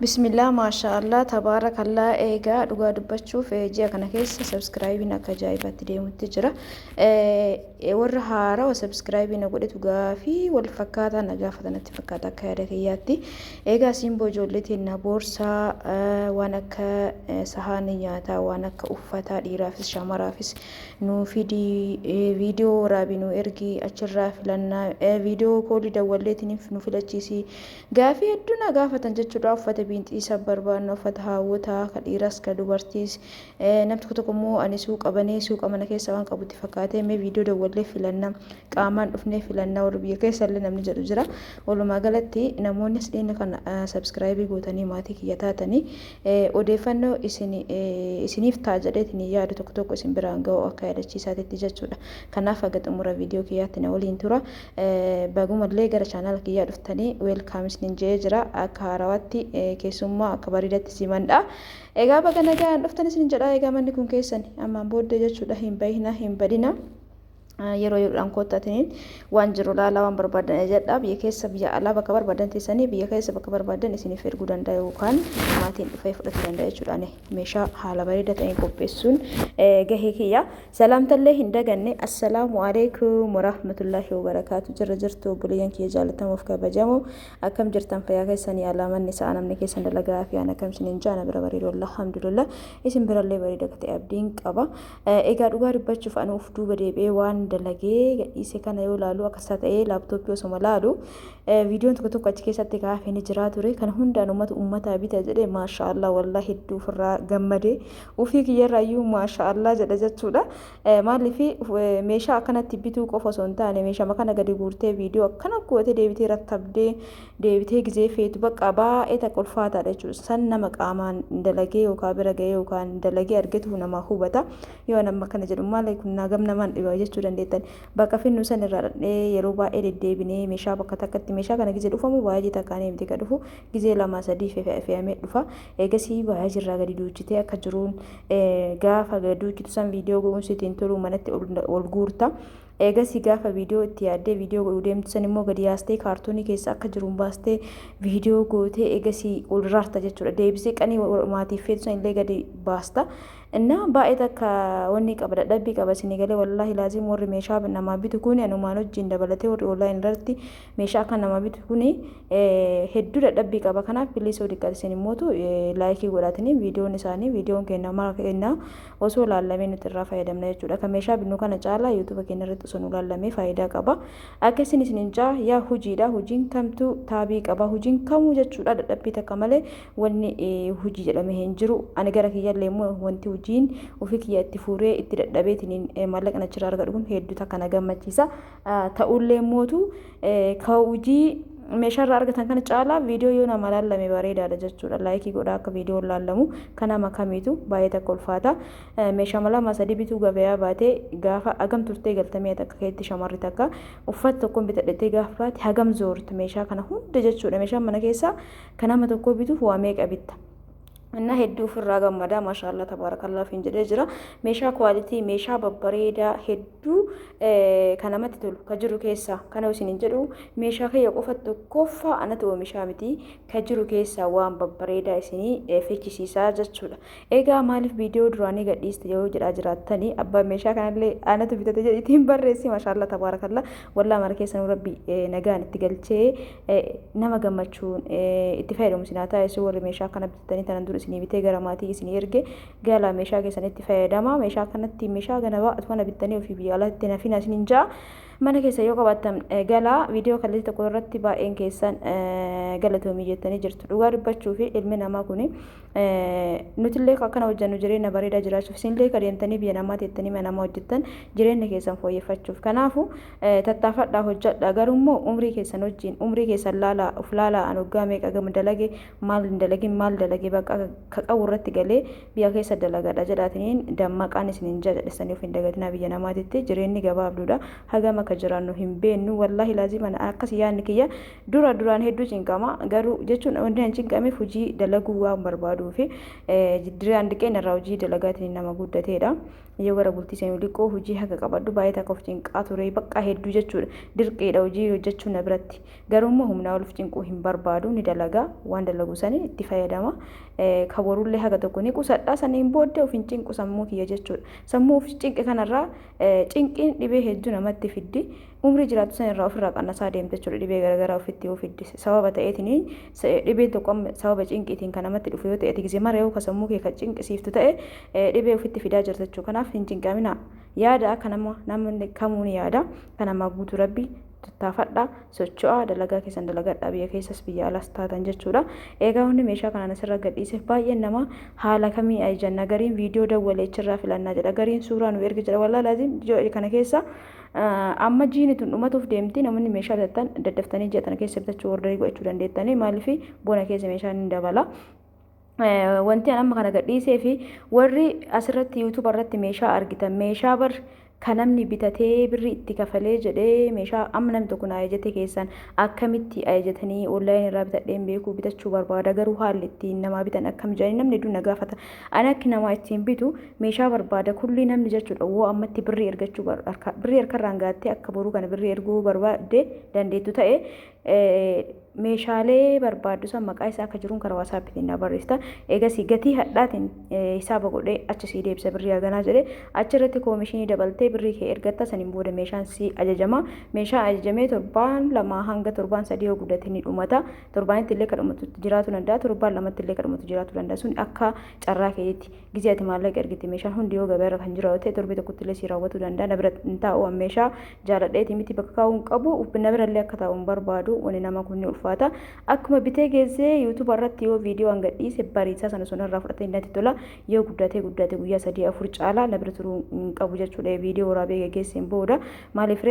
Bismillah, maashaallah, tabaarakallah. Egaa dhugaa dubbachuuf ji'a kana keessa sabskiraayibiin akka ajaa'ibaatti deemutti jira. Warra haarawaa sabskiraayibii na godhetu gaafii wal fakkaataa na gaafatanatti fakkaata akka yaada kiyyaatti. Egaa simboo ijoolleetiin na boorsaa waan akka sahaanii nyaataa, waan akka uffataa dhiiraafis shamaraafis nuu fidii viidiyoo waraabbii nu ergi achirraa filannaa viidiyoo koolii dawwalleetiniif nu filachiisii gaafii hedduu na gaafatan jechuudha. Uffata binti isa barbaannu uffata hawwataa ka dhiiras ka dubartiis namni tokko immoo ani suuqa banee suuqa mana keessa waan qabutti fakkaatee mee viidiyoo dawwallee filannaa qaamaan dhufnee filannaa warra biyya keessa illee namni jedhu jira. Walumaa galatti namoonni asxeena kana sabskiraayibii gootanii maatii kiyya taatanii odeeffannoo isiniif ta'a jedheetiin yaadu tokko tokko isin biraan ga'u akka yaadachiisaatitti jechuudha. Kanaaf haga xumura viidiyoo kiyyaatti na waliin tura. Bagumallee gara chaanaala kiyyaa dhuftanii weelkaamis nin jee jira akka haarawaatti keessummaa akka bareedatti simandha. Egaa baga nagaan dhuftanis nin jedha. Egaa manni kun keessan ammaan booddee jechuudha hin bahina hin badina. Yeroo yeroodhaan koottaatiniin waan jiru laalaa waan barbaadan jedha. Biyya keessa biyya alaa bakka barbaadan teessanii biyya keessa bakka barbaadan isiniif erguu danda'a yookaan maatiin dhufee fudhachuu danda'a jechuudha. Meeshaa haala bareedaa ta'een qopheessuun gahee kiyya. Salaamtallee hin daganne assalaamu alaikum warahmatullaahi wabarakaatu. Jirra jirtu obboleeyyan kiyya jaallatamuuf kabajamoo akkam jirtan fayyaa keessanii alaa manni sa'a namni keessan dalagaa fi ana kam isiniin jaana bira bareedu alhamdulillah isin birallee bareeda ta'e abdiin qaba. Egaa dhugaa dubbachuuf ani uf duuba deebi'ee waan dalagee gadhiise kana yoo laalu akkasaa ta'ee laaptooppii osoma laalu viidiyoon tokko tokko achi keessatti kaafee ni jira ture. Kan hundaan uummataa bita jedhee maashaallah wallahi hedduu ofirraa gammadee ufii kiyyarraayyuu maashaallah jedha jechuudha. Maaliif meeshaa akkanatti bituu qofa osoo hin taane meeshaa kana gadi guurtee viidiyoo akkana gootee deebitee rattabdee deebitee gizee feetu bakka baay'ee takka ulfaataadha jechuudha. San nama qaamaan dalagee yookaan bira ga'ee yookaan dalagee argatu nama hubata. Yoo nama kana jedhu maal kun naagam namaan dhiba jechuu dandeettan. Bakka finnu san irraa dhadhee yeroo baay'ee deddeebinee meeshaa bakka takkatti meeshaa kana gizee dhufamu baay'ee takkaanii miti ka dhufu gizee lama sadii fe'amee dhufa. Eegasii baay'ee jirraa gadi duuchitee akka jiruun gaafa gadi duuchitu san viidiyoo goonsitiin toluu manatti ol guurta. Eegasii gaafa viidiyoo itti yaaddee viidiyoo godhuu deemtu san immoo gadi yaastee kaartoonii keessa akka jiruun baastee viidiyoo gootee eegasii ol raarta jechuudha. Deebisee qanii maatiif feetu san illee gadi baasta. እና ባኤታ ከወኒ ቀበለ ደቢ ቀበስ ኒገለ ወላሂ ላዚም ወር ሜሻ በነማ ቢቱ ኩኒ አኑማኖ ጂን ደበለቴ ወር ኦንላይን ረርቲ ሜሻ ከነማ ቢቱ ኩኒ ሄዱ ደቢ ቀበ ከና ፕሊስ ወዲ ቀርሰኒ ሞቱ ላይክ ጎዳትኒ ቪዲዮን ኢሳኒ ቪዲዮን ከና ማርከና ወሶ ላለሜ ንጥራ ፋይዳም ነው ጁዳ ከሜሻ ቢኑ ከነ ጫላ ዩቲዩብ ከነ ረጥ ሶኑ ላለሜ ፋይዳ ቀባ አከሲኒ ስንንጃ ያ ሁጂዳ ሁጂን ከምቱ ታቢ ቀባ ሁጂን ከሙ ጀቹዳ ደቢ ተከመለ ወኒ ሁጂ ጀለመ ሄንጅሩ አንገረ ከየለሙ ወንቲ hujiin ofii kiyya itti fuuree itti dadhabeetiin maallaqa achirraa argadhu hedduu takka na gammachiisa. Ta'ullee mootu ka hujii meeshaarraa argatan kana caalaa viidiyoo yoo nama laallame bareedaadha jechuudha. Laayikii godhaa akka viidiyoo laalamu kana makamiitu baay'ee takka ulfaata. Meeshaa mala masadii bituu gabayaa baatee gaafa hagam turtee galtamee takka keetti shamarri takka uffata tokkoon bitadhattee gaafa baate hagam zoortu meeshaa kana hunda jechuudha. Meeshaan mana keessaa kan nama tokkoo bituuf waa meeqa bitta? እና ሄዱ ፍራጋ ማዳ ማሻአላ ተባረከላ ፊንጀደ ጅራ ሜሻ ኳሊቲ ሜሻ በበሬዳ ሄዱ ከነመት ትሉ ከጅሩ ኬሳ ከነው ሲንጀዱ ሜሻ ከየቆፈት ኮፋ አነት ወሚሻ ሚቲ ከጅሩ ኬሳ ዋን በበሬዳ ሲኒ ፌቺሲሳ ጀቹላ ኤጋ ማሊፍ ቪዲዮ ድራኒ ገዲስ ተየው ጅራ ጅራተኒ አባ ሜሻ ከነለ አነት ቢተተ ጀቲን በረሲ ማሻአላ ተባረከላ ወላ ማርኬሰን ረቢ ነጋን ትገልቼ ነመገመቹን ኢትፋይደሙ ሲናታ እሱ ወር ሜሻ ከነብተኒ ተነንዱ isinii bitee gara maatii isinii erge gala meeshaa keessanitti fayyadama. Meeshaa kanatti meeshaa ganaba atuma bittanii ofii biyya alaatti nafina isiniin jaa mana keessa yoo qabaattan gala viidiyoo kallee tokko irratti baay'een keessan galatoomii jettanii jirtu. Dhugaa dubbachuu fi ilmi namaa kuni nutillee akkana hojjennu jireenya bareedaa jiraachuuf isinillee kadeemtanii biyya namaa teettanii mana namaa hojjettan jireenya keessan fooyyeffachuuf. Kanaafu tattaafadhaa hojjedhaa garummoo umrii keessan wajjin umrii keessan laalaa uf laalaa an waggaa meeqa gama dalage maal dalage bakka kaqabu irratti galee biyya keessa dalagadha jedhaatiniin dammaqaan isiniin jedhessanii of hin dagatinaa biyya namaatitti jireenyi gabaabduudha. Hagama akka jiraannu hin beeknu wallahi laazima akkas yaadni kiyya duraan hedduu cinqama garuu jechuun wanti an cinqameef hojii dalaguu waan barbaaduu fi duraan diqeen irraa hojii dalagaatiin nama guddateedha. yoo gara bultii seenuu liqoo hojii haga qabadhu baay'ee takka of cinqaa ture bakka hedduu jechuudha dirqeedha hojii hojjechuu na biratti garuu humnaa ol of cinquu hin barbaadu ni dalagaa waan dalagu sanii itti fayyadama kan warullee haga tokko ni qusadhaa saniin booddee of hin cinqu sammuu kiyya jechuudha sammuu of cinqe kanarraa cinqiin dhibee hedduu namatti fiddi umrii jiraatu sanirraa ofirraa qannasaa deemte jechuudha dhibee garaagaraa ofitti ofiddi sababa ta'eetiin dhibeen tokko sababa cinqiitiin kan namatti dhufu yoo ta'e gisee mara yoo sammuu kee kan cinqisiiftu ta'e dhibee ofitti fidaa jirta jechuudha kanaaf hin cinqamina yaada akka namni kamuu ni yaada kan namaa guutuu rabbi tattaafadha socho'aa dalagaa keessan dalagadha biyya keessas biyya alas taatan jechuudha eegaa hundi meeshaa kanaan asirra gadhiise baay'een nama haala kamii ajanna gariin viidiyoo dawwalee achirraa filannaa jedha gariin suuraa nu erga jedha wallaa laazim kana keessa amma jiini tun dhumatuuf deemti namoonni meeshaa bitatan daddaftanii jettana keessa bitachuu ordarii godhachuu dandeettanii maaliif bona keessa meeshaan ni dabala wanti amma kana gadhiisee fi warri asirratti yuutuub irratti meeshaa argitan meeshaa bar kan namni bitatee birri itti kafalee jedhee meeshaa amma namni tokko na ajajate keessan akkamitti ajajatanii onlaayinii irraa bitadheen beekuu bitachuu barbaada garuu haalli ittiin namaa bitan akkam jedhanii namni hedduun na gaafata ani akka namaa ittiin bitu meeshaa barbaada kulli namni jechuudha woo ammatti birri ergachuu birri harkarraan gaattee akka boruu kana birri erguu barbaadde dandeettu ta'e meeshaalee barbaaddu san maqaa isaa akka jiruun karaa waasaappiitiin na barreessita eegasii gatii hadhaatiin hisaaba godhee achi sii deebisa birrii haganaa jedhee achirratti koomishinii dabaltee birrii kee ergatta saniin booda meeshaan sii ajajama meeshaan ajajamee torbaan lama hanga torbaan sadii yoo guddate ni dhumata torbaanitti illee kan dhumatu jiraatu danda'a torbaan lamatti illee kan dhumatu jiraatu danda'a sun akka carraa keetti gizee ati maallaqa ergite meeshaan hundi yoo gabaarra kan jiraatu ta'e torbee tokkotti illee sii raawwatu danda'a na bira hin taa'u meeshaa jaaladheeti miti bakka kaa'uun qabu na bira illee akka taa'uun barbaadu wani nama kunni ulfaata akkuma bitee geessee yuutuub irratti yoo viidiyoo hanga dhiise bariisaa sana sunarraa fudhatee natti tola yoo guddate guyyaa 3-4 caalaa na bira turuu hin qabu jechuudha viidiyoo waraabee geggeesseen booda maaliif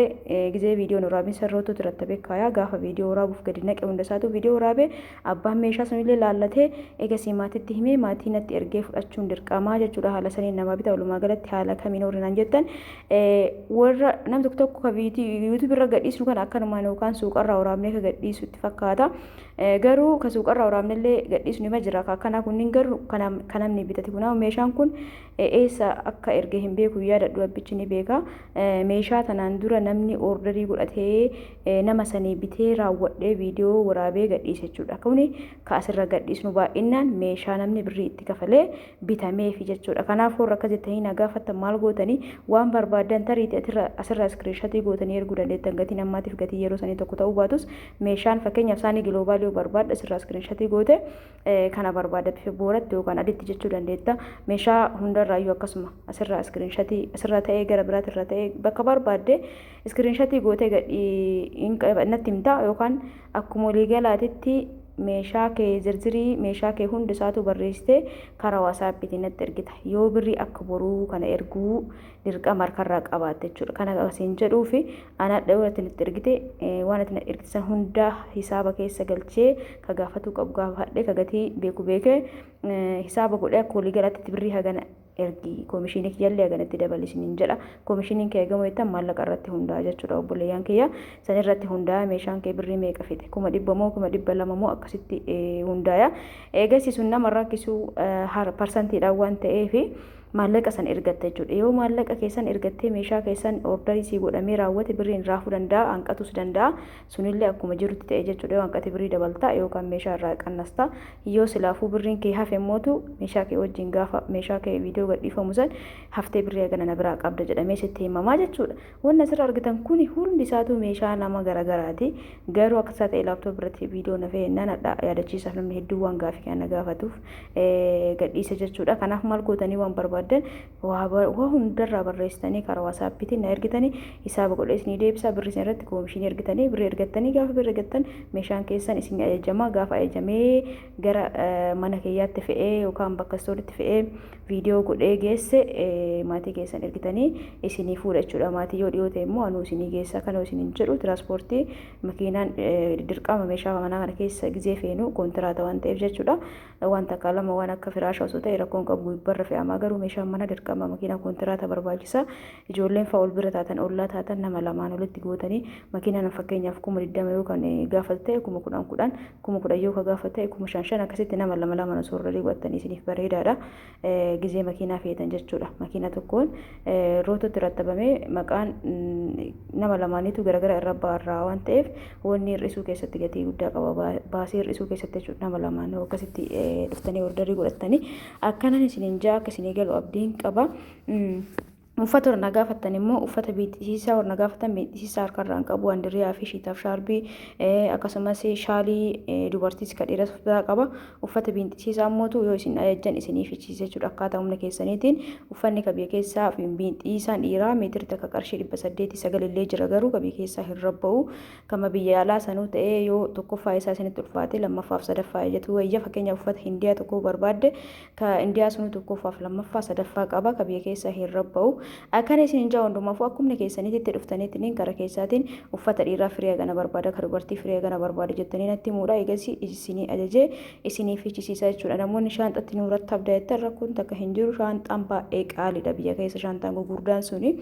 gizee viidiyoon waraabee sarroota turte beekaayaa gaafa viidiyoo waraabuuf gadi naqe hunda isaatu viidiyoo waraabee abbaan meeshaa sanillee laallatee eegasii maatiitti himee maatii natti ergee fudhachuun dirqamaa jechuudha haala saniin nama bita walumaa galatti haala kamiin horiinaan jettan warra namni tokko ka yuutuub irra gadhiisnu kan akkanumaan yookaan suuqarraa waraabnee ka gadhiisu itti fakkaata garuu ka suuqarraa waraabnellee gadhiisnu nima jira akkanaa kunniin garuu kan namni bitate kunaa meeshaan kun eessa akka erge hin beeku yaadadhu abbichi ni beeka meeshaa tanaan dura namni ordarii godhatee nama sanii bitee raawwadhee viidiyoo waraabee gadhiise jechuudha kuni ka asirra gadhiisnu baay'inaan meeshaa namni birrii itti kafalee bitameefi jechuudha kanaaf warra akka jettanii na gaafattan maal gootanii waan barbaadan tariitii asirra iskiriinshatii gootanii erguu dandeettan gatiin ammaatiif gatii yeroo sanii tokko ta'uu baatus meeshaan fakkeenyaaf isaanii giloobaalii barbaadda asirra iskiriinshatii goote kana barbaadda bifa booratti yookaan aditti jechuu dandeetta meeshaa hundarraayyuu akkasuma asirra iskiriinshatii asirra ta'ee gara biraatti irra ta'ee bakka barbaadde iskiriinshatii gootee gadhii natti himta yookaan akkuma waliigalaatitti meeshaa kee zirzirii meeshaa kee hundi isaatu barreessitee karaa waasaappiitiin natti ergita yoo birrii akka boruu kana erguu dirqama harkarraa qabaatte jechuudha kana asiin jedhuufi ana dhawatti natti ergite waan ati natti ergite san hunda hisaaba keessa galchee ka gaafatuu qabu gaafadhe ka gatii beeku beekee hisaaba godhee akka waliigalaatti birrii hagana ergi koomishinii kiyyallee haganatti dabalisiin jedha koomishiniin kee eegamu jettan maallaqa irratti hundaa jechuudha obboleeyyan kiyya san irratti hundaa meeshaan kee birrii meeqa fixe 100 moo 200 moo akkasitti hundaaya eegasi sun nama rakkisuu parsantiidhaan waan ta'eefi maallaqa san ergatte jechuudha yoo maallaqa keessan ergattee meeshaa keessan ordarii sii godhamee raawwate birriin raafuu danda'a hanqatus danda'a sunillee akkuma jirutti ta'e jechuudha yoo hanqate birrii dabalta yookaan meeshaa irraa qannasta yoo silaafuu birriin kee hafe mootu meeshaa kee wajjin gaafa meeshaa kee viidiyoo gadhiifamu san haftee birrii hagana na biraa qabda jedhamee sitti himamaa jechuudha wanni asirra argitan kuni hundi isaatu meeshaa nama garagaraati garuu akka isaa ta'e laaptoop irratti viidiyoo na fe'ennaan yaadachiisaaf namni hedduu waan gaafii kana gaafatuuf gadhiisa jechuudha kanaaf maal gootanii waan barbaadan waa hundarraa barreessitanii karaa waasaappiitiin na ergitanii hisaaba godhee isinii deebisa birrii isin irratti koomishinii ergitanii birrii ergattanii gaafa birrii ergattan meeshaan keessan isin ajajamaa gaafa ajajamee gara mana kiyyaatti fe'ee yookaan bakka istooritti fe'ee viidiyoo godhee geesse maatii keessan ergitanii isinii fuudha jechuudha maatii yoo dhiyoo ta'e immoo anuu isinii geessa kana isiniin jedhu tiraanspoortii makiinaan dirqama meeshaa manaa kana keessa gizee feenu koontiraata waan ta'eef jechuudha wanta akka lama waan akka firaashaa osoo ta'e rakkoon qabu barra fe'amaa garuu meeshaan mana dirqama makiinaa kontiraata barbaachisa ijoolleen fa'aa ol bira taatan ollaa taatan nama lamaan olitti gootanii makiinaan fakkeenyaaf 20 yoo kan gaafatte 10 yoo ka gaafatte 5,500 akkasitti nama lama soorranii godhatanii isiniif bareedaadha gizee makiinaa feetan jechuudha makiina tokkoon roototi rattabamee maqaan nama lamaaniitu garagara irra baarraa waan ta'eef wanni hir'isuu keessatti gatii guddaa qaba baasii hir'isuu keessatti jechuudha nama lamaan akkasitti dhuftanii ordarii godhatanii akkanan isiniin jaa akka isinii galu abdiin qaba. Uffata warna gaafattan immoo uffata beeksisa warna gaafatan beeksisa harkarraan qabu handiriyaa fi shiitaaf shaarbii akkasumas shaalii dubartiis ka dhiiras biraa qaba uffata beeksisa ammootu yoo isin ajajjan isiniif ichiise jechuudha akkaataa humna keessaniitiin uffanni kabiyya keessaa fi beeksisaan dhiiraa meetira takka qarshii 809 illee jira garuu kabiyya keessaa hin rabba'u kama biyya alaa sanuu ta'ee yoo tokkoffaa isaa isinitti ulfaate lammaffaaf sadaffaa ejjatu wayya fakkeenyaaf uffata hindiyaa tokko barbaadde ka indiyaa sunuu tokkoffaaf lammaffaa sadaffaa qaba kabiyya keessaa hin rabba'u. Akkana isin jaa hundumaafuu akkuma keessanitti dhuftaniitiin gara keessaatiin uffata dhiiraa firii gana barbaada kan dubartii firii gana barbaada jettanii natti muudha eegas isinii ajajee isiniif ichisiisa jechuudha namoonni shaanxatti nuuratti abdaa'etti rakkoon takka hin jiru shaanxaan baay'ee qaaliidha biyya keessa shaanxaan gurguddaan suni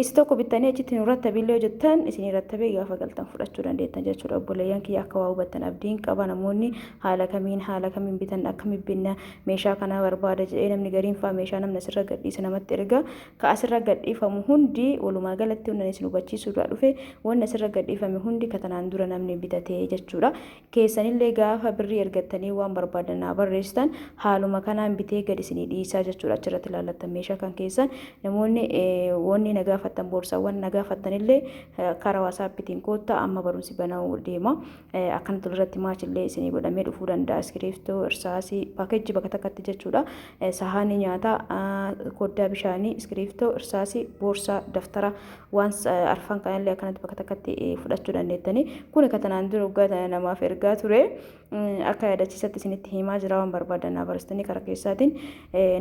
isi tokko bittanii achitti nuuratti billee jettan isinii rattabee gaafa galtan fudhachuu dandeettan jechuudha obboleeyyan kiyya akka waa hubattan abdiin qaba namoonni haala kamiin bitan akkamiin binna meeshaa kana barbaada jedhee namni gariin faa meeshaa namni asirra gadhiisa namatti erga ka asirra gadhiifamu hundi walumaa galatti hundi isin hubachiisuudha dhufe wanni asirra gadhiifame hundi katanaan dura namni bitatee jechuudha keessanillee gaafa birrii ergattanii waan barbaadanaa barreessitan haaluma kanaan bitee gad isinii dhiisaa jechuudha achirratti ilaallattan meeshaa kan keessan namoonni wanni nagaafattan boorsaawwan nagaafattanillee karaa waasaappitiin koottaa amma barumsi banamuu deema akkana tulirratti maachillee isinii godhamee dhufuu danda'a iskiriiftoo irsaasii paakeejii bakka takkatti jechuudha sahaanii nyaataa koddaa bishaanii iskiriiftoo irsaasii boorsaa daftara waan arfan kanallee akkanatti bakka takkatti fudhachuu dandeettanii kun katanaan dura waggaa namaaf ergaa ture akka yaadachiisatti isinitti himaa jira waan barbaadanaa baristanii karaa keessaatiin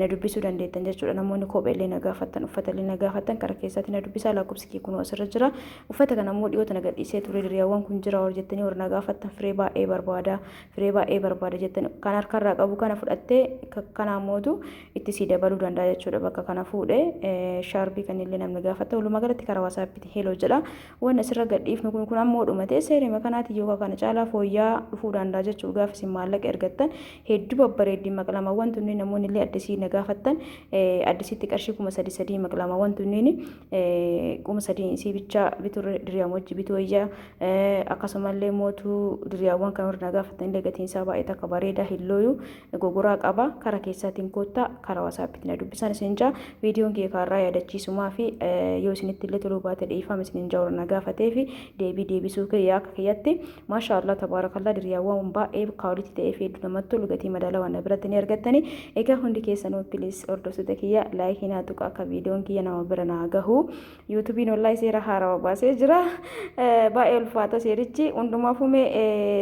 na dubbisuu dandeettan jechuudha namoonni kopheellee nagaafattan uffatallee nagaafattan karaa keessaatiin na dubbisaa lakkoofsi kun asirra jira uffata kana immoo dhiyoota nagadhiisee ture diriyaawwan kun jira hor jettanii warra nagaafattan firee baay'ee barbaada jettanii kan harkarraa qabu kana fudhattee kana mootu itti sii dabaluu danda'a jechuudha bakka kana fuudhee shaarbii kanillee namni gaafatta walumaa galatti karaa waasaappiitiin heeloo jedha waan asirra gadhiifnu kun ammoo dhumatee seerima kanaati yoo kana caalaa fooyyaa dhufuu danda'a jechuudha gaafa isin maallaqa ergattan hedduu babbareeddii maqlamawwan tunniin namoonni illee addisii nagaafattan addisiitti qarshii 3,300 maqlamawwan tunniin 3,000 isii bichaa bituu diriyaa wajji bituu wayyaa akkasumallee mootuu diriyaawwan kan warra nagaafattan illee gatiin isaa baay'ee takka bareedaa hillooyu gogoraa qaba karaa keessaatiin koottaa karaa waasaappiitiin na dubbisan isin jaa viidiyoon kee kaarraa yaadachiisumaa fi yoo isinitti illee toluu baate dhiifama isin jaa warra nagaafatee fi deebisuu kiyyaa akka kiyyatti maashaallah tabaarakallaa diriyaawwan baay'ee kaawwalitti ta'ee fi hedduu namatti tolu gatii madaalawaa na biratti ni argattanii egaa hundi keessanuu pilis hordoftoota kiyya laayikii naa tuqa akka viidiyoon kiyya nama bira naa gahu yuutuubiin wallahi seera haarawaa baasee jira baay'ee ulfaata seerichi hundumaafuu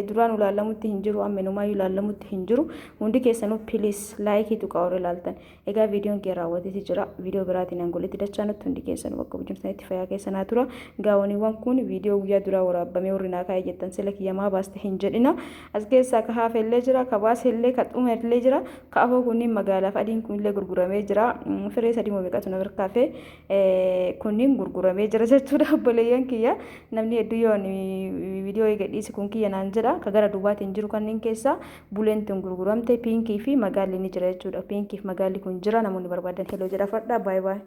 duraan ilaallamutti hin jiru ammenumaa ilaallamutti hin jiru hundi keessanuu pilis laayikii tuqa warra ilaaltan egaa viidiyoon kee raawwateeti jira viidiyoo biraatiin angolitti dachaa nutti hundi keessanuu bakka bujumsanitti fayyaa keessanaa tura gaawwaniiwwan kun viidiyoo guyyaa duraa waraabamee warri naa kaa'ee jettan sila kiyyamaa baaste hin jedhina as keessaa ka haafellee jira ka baasellee ka xumeellee jira ka afoo kunniin magaalaaf adiin kunillee gurguramee jira firee sadii moomiqatu na birkaafee kunniin gurguramee jira jechuudha obboleeyyan kiyya namni hedduu yoon viidiyoo eegadhiisi kun kiyya naan jedha ka gara duubaatiin jiru kanneen keessaa buleentiin gurguramte piinkii fi magaalli ni jira jechuudha piinkii fi magaalli kun jira namoonni barbaadan heloo jedha fadhaa baay'ee